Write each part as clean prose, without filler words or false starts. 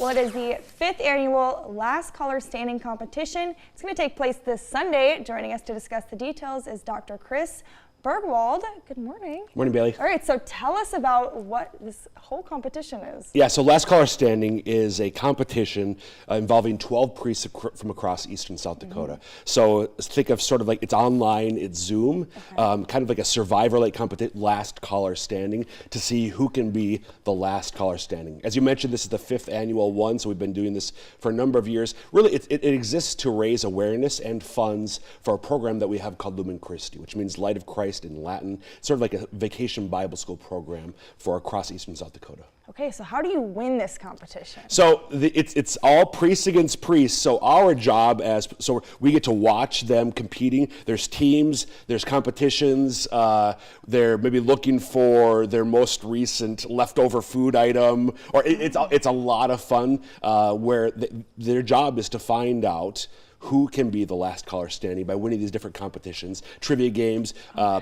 Well, it is the 5th annual Last Caller Standing competition. It's going to take place this Sunday. Joining us to discuss the details is Dr. Chris Bergwald. Good morning. Morning, Bailey. All right, so tell us about what this whole competition is. Yeah, so Last Caller Standing is a competition involving 12 priests from across eastern South Dakota. So think of sort of like, it's online, it's Zoom, kind of like a survivor-like competition, Last Caller Standing, to see who can be the last caller standing. As you mentioned, this is the 5th annual one, so we've been doing this for a number of years. Really, it exists to raise awareness and funds for a program that we have called Lumen Christi, which means Light of Christ in Latin, sort of like a vacation Bible school program for across eastern South Dakota. Okay, so how do you win this competition? So it's all priests against priests. So our job so we get to watch them competing. There's teams, there's competitions. They're maybe looking for their most recent leftover food item, or it's a lot of fun where their job is to find out who can be the last caller standing by winning these different competitions, trivia games,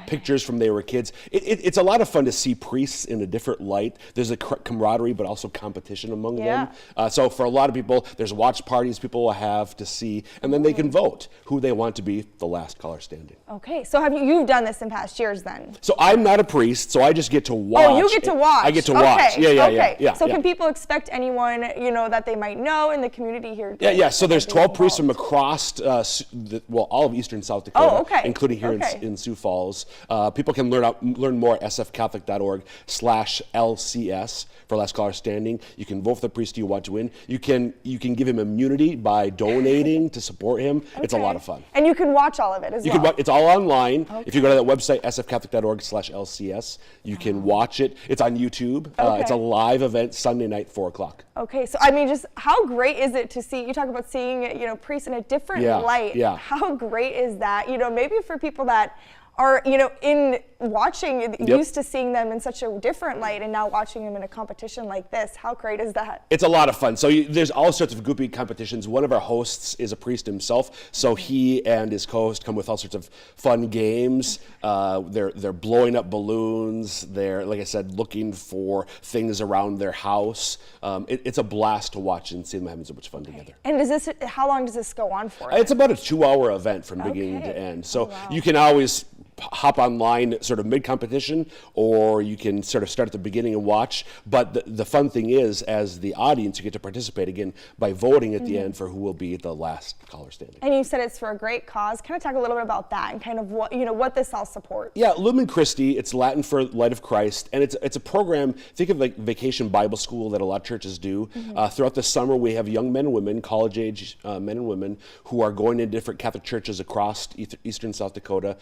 pictures from they were kids. It's a lot of fun to see priests in a different light. There's a camaraderie, but also competition among them. So for a lot of people, there's watch parties people will have to see, and then they can vote who they want to be the last caller standing. Okay, so you've done this in past years then? So I'm not a priest, so I just get to watch. Oh, you get to watch. I get to watch. Yeah. So can people expect anyone, that they might know in the community here? Yeah. So there's 12 priests from across all of eastern South Dakota, including here in Sioux Falls. People can learn more at sfcatholic.org/LCS for Last Caller Standing. You can vote for the priest you want to win. You can give him immunity by donating to support him. It's a lot of fun. And you can watch all of it as well. It's all online. If you go to that website, sfcatholic.org/LCS, you can watch it. It's on YouTube. It's a live event Sunday night, 4 o'clock. Okay, so I mean, just how great is it to see, you talk about seeing, priests in a different light. How great is that? Maybe for people that are, in watching, used to seeing them in such a different light, and now watching them in a competition like this, how great is that? It's a lot of fun. So there's all sorts of goopy competitions. One of our hosts is a priest himself, so he and his co-host come with all sorts of fun games. They're blowing up balloons. They're, like I said, looking for things around their house. It's a blast to watch and see them having so much fun together. And how long does this go on for? It's about a 2-hour event from beginning to end. So you can always hop online sort of mid-competition, or you can sort of start at the beginning and watch. But the fun thing is, as the audience, you get to participate again by voting at the end for who will be the last caller standing. And you said it's for a great cause. Kind of talk a little bit about that and kind of what this all supports. Yeah, Lumen Christi, it's Latin for Light of Christ, and it's a program, think of like vacation Bible school that a lot of churches do. Throughout the summer, we have young men and women, college-age men and women, who are going to different Catholic churches across eastern South Dakota,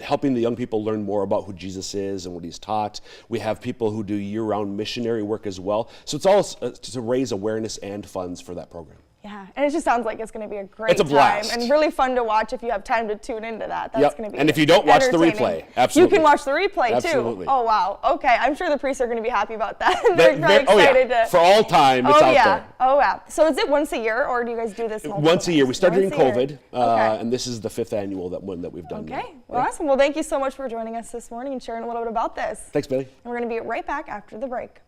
helping the young people learn more about who Jesus is and what he's taught. We have people who do year-round missionary work as well. So it's all to raise awareness and funds for that program. Yeah, and it just sounds like it's going to be a great time and really fun to watch if you have time to tune into that. That's going to be and if you don't watch the replay, absolutely. You can watch the replay absolutely. too. Oh wow. Okay, I'm sure the priests are going to be happy about that. They're very excited to. For all time, it's out there. Oh yeah. So is it once a year, or do you guys do this multiple once a year? We started during COVID, okay. And this is the 5th annual that we've done. Okay. Well, awesome. Well, thank you so much for joining us this morning and sharing a little bit about this. Thanks, Billy. And we're going to be right back after the break.